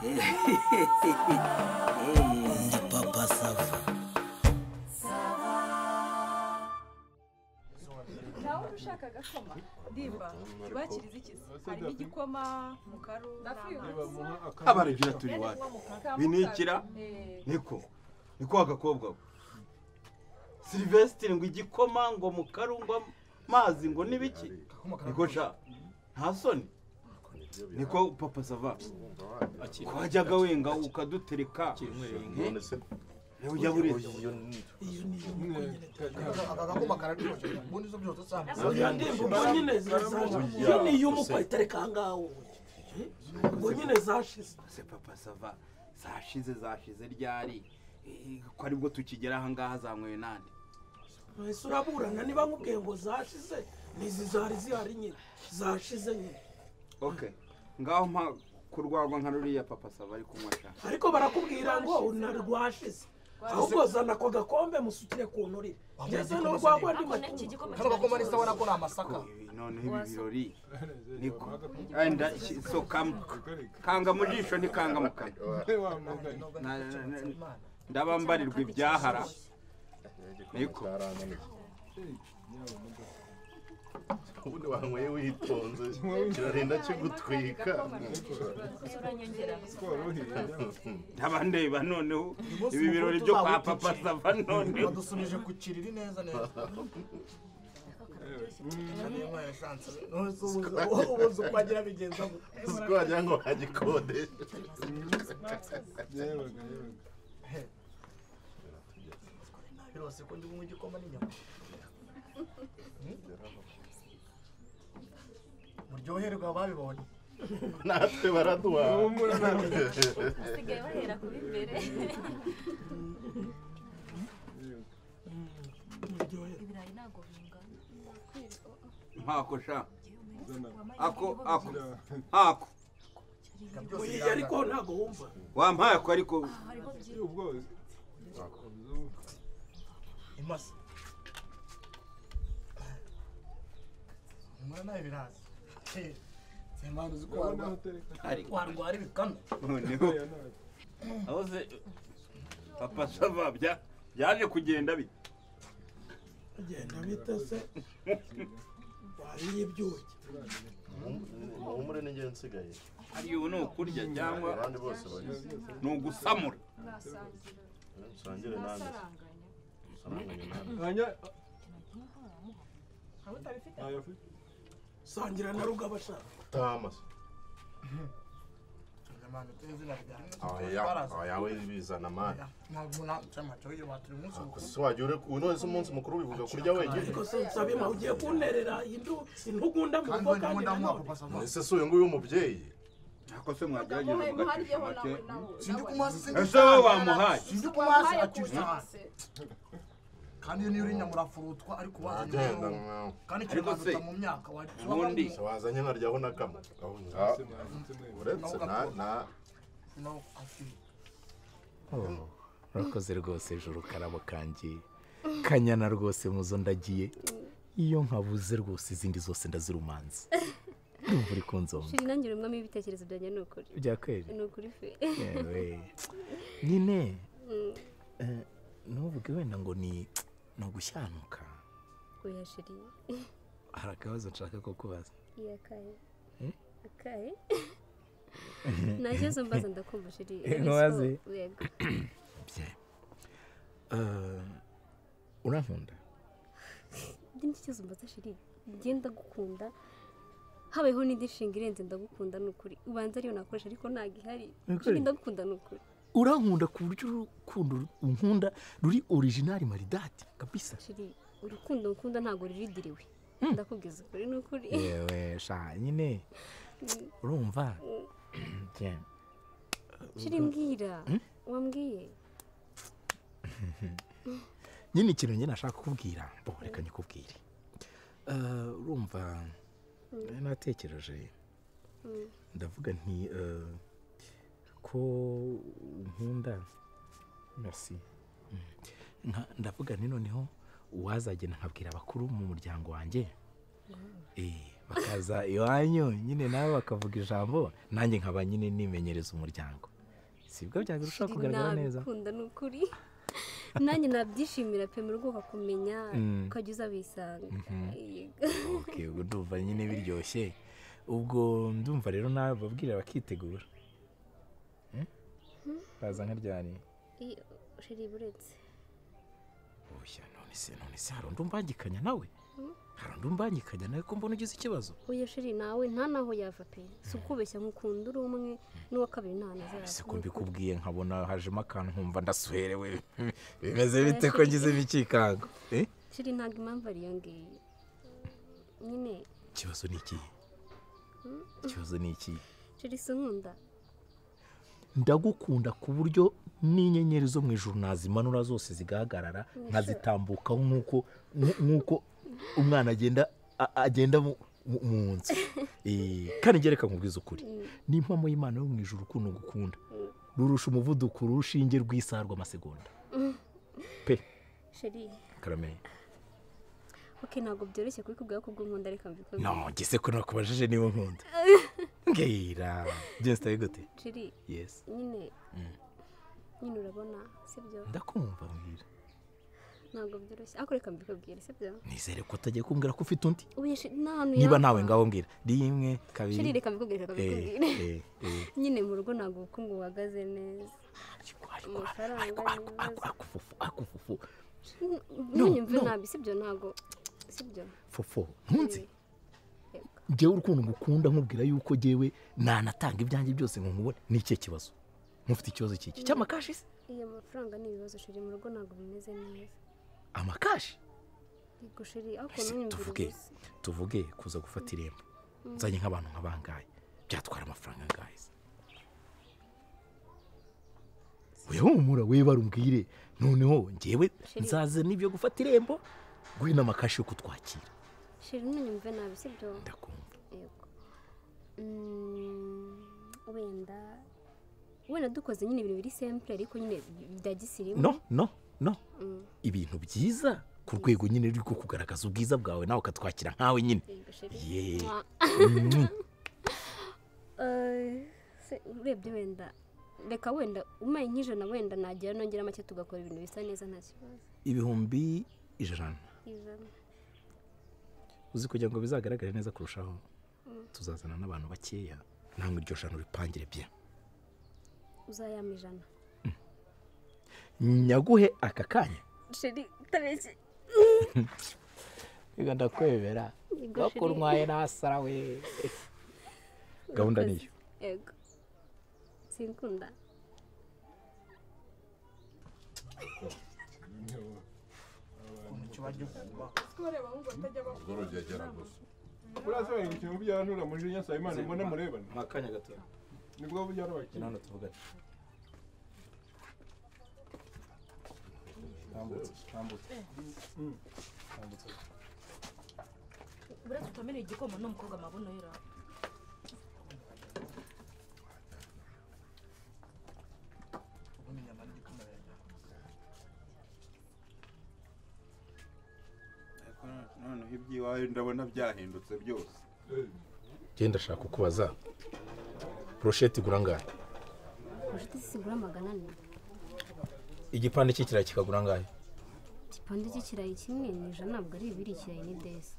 Ndi Papa Sava. Nawe ushaka gakoma ndimba bakiriza ikizi harimo igikoma mukaru abaragira turi wacu binikira niko agakobwa Sylvestre ngo igikoma ngo mukaru ngo mazi ngo nibiki niko sha nta soni niko Papa Sava kwajyaga wenga ukadutereka Yaburi iyo agakoma kararyoshye ubundi zo byose usanga iyo ni y'umukwa itereka ngaho ngo nyine zashize se Papa Sava zashize ryari ko aribwo tukigera aha ngaha zanyweye nande ese uraburana niba nkubwiye ngo zashize nizi zari zihari nyine zashize nyine okay ngaho mpa kurwagwa nka ruriya Papa Sava ari kunywa cyane ariko barakubwira ngo unarwashize ahubwo zana ko gakombe musukire ku nturire ngeze no rwagwa ndi kano gakoma ni sawa nako amasaka none ibi birori niko enda so kanga mu jisho ntikanga mu kanwa ndabambarirwa ibyahara niko ubundi wanyweye witonze kirarinda kigutwika ndabandeba noneho ibi birori byo kwa Papa Sava none badusubije ku kiriri neza niyo chance ubuze kwagira bigenza uko wagira ngo hagikode birose ko ndi mu gikoma n'inyama muryoherwa babibonye natwe baraduha asigaye bahera kubi imbere ibirayi ntago bingana mpako sha ako ariko ntago wumva wampaye ko ariko ubwozi imasa umwana ibirazi semana uzikwarwa warwara ibikano noneho aho se Papa Sava byaje kugenda bite agenda bita se wariye ibyuki umure n'inge nsigaye ari ubu no kurya cyangwa abandi bose bari no gusamura sangire nande sangira na rugabasha tamas yawe bizana mani wajya unoze umunsi mukuru wivuga kurya wenyine ariko se nsabima ugiye kunterera intugunda mu rugo kandi ese si uyu nguyu w'umubyeyi ako se mwagerageza mugacisha make sindi kumasi ese wowe wamuhaye sindi kumasi akirisa kandi niyo uri nyamurafurutwa ariko agenda kandi kiragata mu myaka ubundi wazanye naryaho na kamwe uretse no urakoze rwose ijuru karabo kanjye kanyana rwose muzo ndagiye iyo nkabuze rwose izindi zose ndazirumanza ndumva uri kunzomba shiri nangira umwami w'ibitekerezo byanjye n'ukuri byakweri n'ukuri fe nyine nuvuge wenda ngo ni ugushyanuka oya shiri hari akabazo nshaka ko kubaza iyakaye akaye nagezo mbaza ndakumva shiri nkubaze urankunda ndi kibazo mbaza shiri ngenda gukunda habayeho n'indi nshinga irenze ndagukunda n'ukuri ubanza ariyo nakoresha ariko ntago ihari shiri ndagukunda n'ukuri urankunda ku buryo urukundo unkunda ruri original maridati kabisa shiri urukundo nkunda ntago riridiriwe ndakubwiza ukuri n'ukuri yewe sha nyine urumva shiri mbwira wambwiye nyine ikintu njye nashaka kukubwira reka nyikubwire urumva natekereje ndavuga nti ko nkunda merci ndavuga nti noneho uwazagenda nkabwira abakuru mu muryango wanjye bakaza iwanyu nyine nawe bakavuga ijambo nanjye nkaba nyine nimenyereza umuryango sibwo byagurushaho kugaragara neza nabikunda ni ukuri nanjye nabyishimira pe mu rugo ukakumenya ukajya uza wisanga okay ubwo ndumva nyine biryoshye ubwo ndumva rero nawe babwira bakitegura baza nkaryani sheri buretse oya none se hari undi umbangikanya nawe ko mbona ugize ikibazo oya sheri nawe nta naho yava pe si ukubeshya nk'ukunda uri umwe n'uwa kabiri nta nazaza ese ko mbikubwiye nkabona hajemo akantu nkumva ndasuherewe bimeze bite ko ngize ibikikango sheri ntabwo impamvu ari iyo ngiyo nyine ikibazo ni iki sheri si nkunda ndagukunda ku buryo n'inyenyeri zo mu ijuru nazimanura zose zigahagarara nkazitambukaho nk'uko umwana agenda mu nzu kandi ngereka nkubwiza ukuri n'impamo y'Imana yo mu ijuru ukuntu gukunda rurusha umuvuduko urushinge rw'isaha rw'amasegonda pe sheri karame ntabwo byoroshye kubikubwira ko nkunda reka mbikubwire no ngese ko nakubajije niba nkunda ngira byose tayi gute sheri yes nyine urabona sibyo ndakumva mbwira ntabwo byoroshye ariko reka mbikubwire sibyo nizere ko utagiye kumbwira ko ufite undi niba nawe ngaho mbwira rimwe kabiri sheri reka mbikubwire nyine mu rugo ntabwo ubukungu buhagaze neza akufufu ntunyumve nabi sibyo ntabwo sibyo fofo ntunzi njyewe urukundo ngukunda nkubwira yuko njyewe nanatanga ibyanjye byose ngo nkubone ni ikihe kibazo mufite ikibazo cy'iki cy'amakashi se iyo mafaranga ni ibibazo sheri mu rugo ntabwo bimeze neza amakashi yego sheri ariko ntunyumvire tuvuge kuza gufata irembo nzanye nk'abantu nk'abangaye byatwara amafaranga angahe wewe humura we barumbwire noneho njyewe nzaze n'ibyo gufata irembo guhe n'amakashi yo kutwakira sheri ntunyumve nabi sibyo ndakumva yego wenda dukoze nyine ibintu biri simple ariko nyine bya gisirimu no ibintu byiza ku rwego nyine rwo kugaragaza ubwiza bwawe nawe ukatwakira nkawe nyine urebye wenda reka wenda umaye nk'ijana wenda nagira nongera make tugakora ibintu bisa neza nta kibazo ibihumbi 100 uzi kugira ngo bizagaragare neza kurushaho tuzazana n'abantu bakeya namwe iryo jana uripangire bye uzayama 100 nyaguhe aka kanya sheri tabeshye biga ndakwebera bakurwaye nasara we gahunda niyo yego sinkunda uraza ikintu byaranura muri nyasa Imana mbona murebana akanya gato nibwo bujyara bakina hano tuvugane tambutse buriya tutamenya igikoma n'umukobwa amabuno yera noneho iby'iwawe ndabona byahindutse byose genda shaka kukubaza brochette igura ngahe brochette zigura 400 igipande cy'ikirayi kikagura ngahe igipande cy'ikirayi kimwe ni 100 ntabwo ari 2 ikirayi ni desi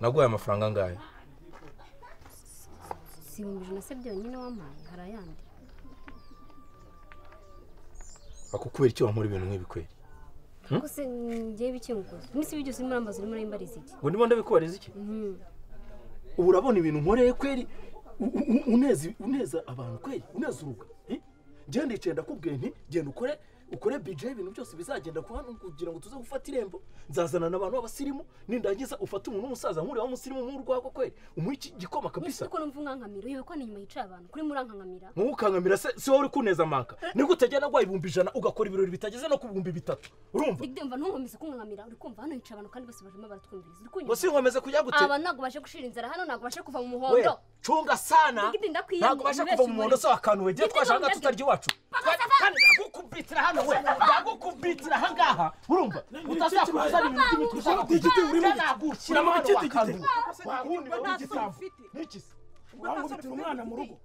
naguhaye amafaranga angahe si 100 se byonyine wampaye hari ayandi akukubera icyo wankora ibintu nk'ibikweri kose ngiye bikingukoze nisi byose muri ambazo muri imbariza iki ngo ndimo ndabikubariza iki ubu urabona ibintu nkoreye kweri uneza abantu kweri uneza uruga genda icenda ndakubwiye nti genda ukore budget ibintu byose bizagenda ku hano kugira ngo tuze gufata irembo nzazana n'abantu b'abasirimu nindangiza ufata umuntu w'umusaza nkuri w'umusirimu mu rwako kweri umuki gikoma kabisa niko numva nkankamira yewe ko nyuma yica abantu kuri muri nkankamira nkukankamira si wowe uri kuneza manka niko utajyana gwa 1,100 ugakora ibirori bitageze no ku 3,000 urumva ndimva ntunkomeze kunkankamira uri kumva hano yica abantu kandi bose bajema baratwumviriza uri kunyuma wasi nkomeze kujya gute aba nago bashe gushira inzara hano nago bashe kuva mu muhondo chunga sana nago bashe kuva mu muhondo so akantu wege twashanga tutarya iwacu kandi ndagukubitira hano we ndagukubitira aha ngaha urumva utazakuzana ibintu by'imitwe ushaka igiti urimo nagushyira mu igiti wakantu n'ikisi wangubitira umwana mu rugo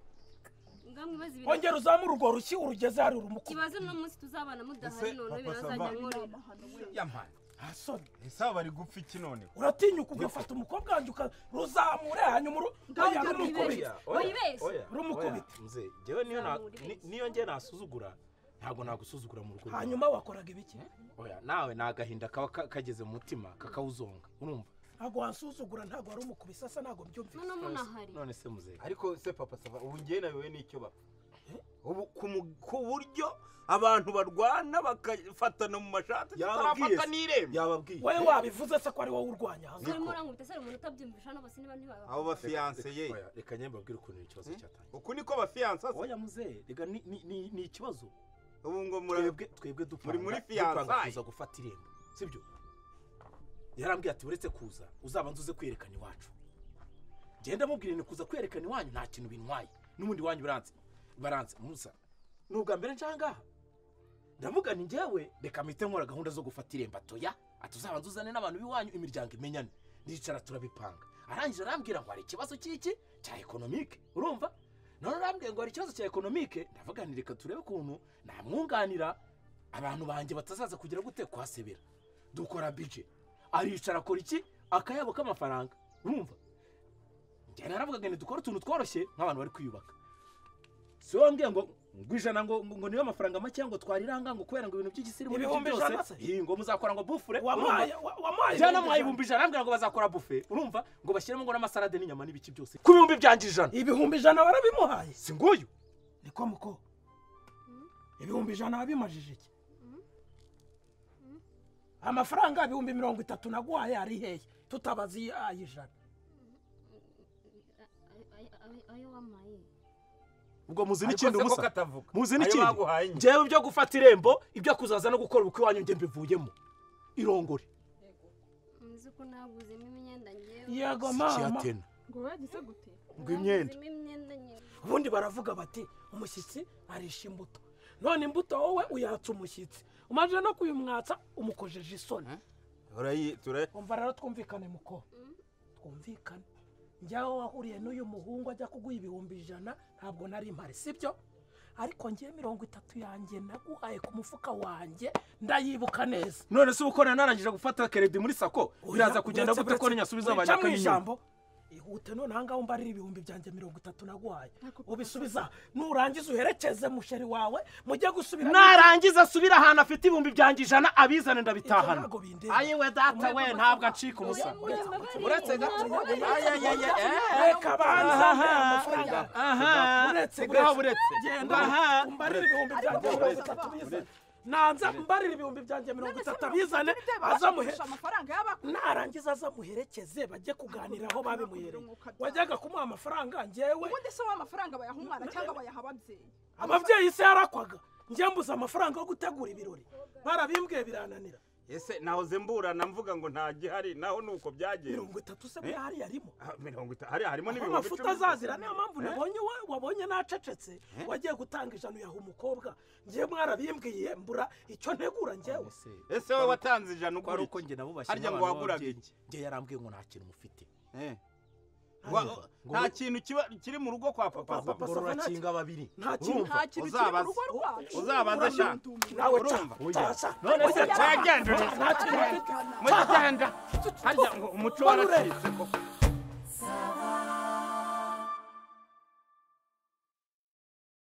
ngamwibaza ibintu wongera uzamura urwo rushyi urugeze hari urumukubi kibazo no munsi tuzabana mudahari none birazajya nkorera yampaye asoni ese bari gupfa iki none uratinyuka ugafata umukobwa wanjye ukaruzamure hanyuma rumukubita mzee jewe niyo ngiye nasuzugura ntabwo nagusuzugura mu rugo hanyuma wakoraga ibiki oya nawe nagahinda kaba kageze mu mutima kakawuzonga urumva ntabwo wansuzugura ntabwo wari umukubisa asa ntabwo mbyumvise none se muzee ariko se papa sava ubu ngiye nawe n'icyo bapfa ubu ku buryo abantu barwana bakafatana mu mashati tutarafata n'irembo yababwiye wowe wabivuze se ko ari wowe urwanya hano Sari murangubita sari umuntu utabyumvisha n'abasi niba ntibaba abo bafiance ye reka nyemba babwire ukuntu ikibazo cyatangiye uku niko bafiance oya muzee rega ni ikibazo ubu ngo twebwe muri fiance kuza gufata irembo sibyo yarambwiye ati uretse kuza uzabanza uze kwerekana iwacu genda mubwire ni kuza kwerekana iwanyu nta kintu bintwaye n'ubundi wanyu baranze musa nubwa mbere ncangaha ndavuga ni njyewe reka mpite nkora gahunda zo gufata irembo atoya atuzabanza uzane n'abantu b'iwanyu imiryango imenyane ndicara turabipanga arangije arambwira ngo hari ikibazo cy'iki cya ekonomike urumva none arambwiye ngo hari ikibazo cya ekonomike ndavuga ni reka turebe ukuntu namwunganira abantu banjye batazaza kugira gute kwasebera dukora budget aricara akora iki akayabo k'amafaranga urumva njye naravuga ngo dukora utuntu tworoshye nk'abantu bari kwiyubaka si wambwiye ngo ngwijana ngo niyo amafaranga make ngo twariranga ngo kubera ngo ibintu by'igisirimu byose ngo muzakora ngo bufure wamaye jana mu 1,000 arambwira ngo bazakora bufe urumva ngo bashyiremo ngo n'amasalade n'inyama n'ibiki byose ku 1,000 1,100 warabimuhaye si nguyu niko muko 1,100 wabimajije iki amafaranga 30 naguhaye ari hehe tutabazi ayijana ayo wamaye ubwo muzi n'ikindi umusa muzi n'ikindi njyewe ibyo gufata irembo ibyo kuzaza no gukora ubukwe wanyu njye mbivuyemo irongore muzi ko naguzemo imyenda ngewe yego mama ngo wagize gute ngo imyenda ubundi baravuga bati umushyitsi arisha imbuto none imbuto wowe uyatsa umushyitsi umaze no kuyumwatsa umukojeje isoni umva rero twumvikane muko twumvikane njyaho wahuriye n'uyu muhungu ajya kuguha 1,100 ntabwo nari impari sibyo ariko ngiye 30 yanjye naguhaye ku mufuka wanjye ndayibuka neza none se ukorana narangije gufata credit muri sako biraza kugenda gute ko nyasubiza abanyaka n'inyambo ihute none hanga umbarira 30 naguhaye ubisubiza nurangiza uherekeze musheri wawe mujye gusubira narangiza asubira ahantu afite 1,100 abizane ndabitahana ayiwe data we ntabwo acika umusa uretse gato reka banza amafaranga uretse genda umbarira 30 bizane nanza mbarira 30 bizane azamuhesha amafaranga y'abakuru narangiza azamuherekeze bajye kuganira aho babimuhereye wajyaga kumuha amafaranga njyewe ubundi se w'amafaranga bayaha umwana cyangwa bayaha ababyeyi se yarakwaga njye mbuze amafaranga yo gutegura ibirori barabimbwiye birananira ese nahoze mburana mvuga ngo nta gihari naho nuko byagiye 30 se bihari yarimo 30 harimo n'ibihumbi 10 amafuta azazira niyo mpamvu nabonye wabonye nacecetse wagiye gutanga ijana yaha umukobwa ngiye mwarabimbwiye mbura icyo ntegura njyewe ese wowe watanze ijana ugura uko nge nabo bashyira harya ngo waguraga iki nge yarambwiye ngo nta kintu mufite nta kintu kiri mu rugo kwa papa urakinga babiri nta kintu kiri mu rugo rwacu uzabaza sha nawe urumva none se cyagenda mugenda harya ngo umuco waracitse koko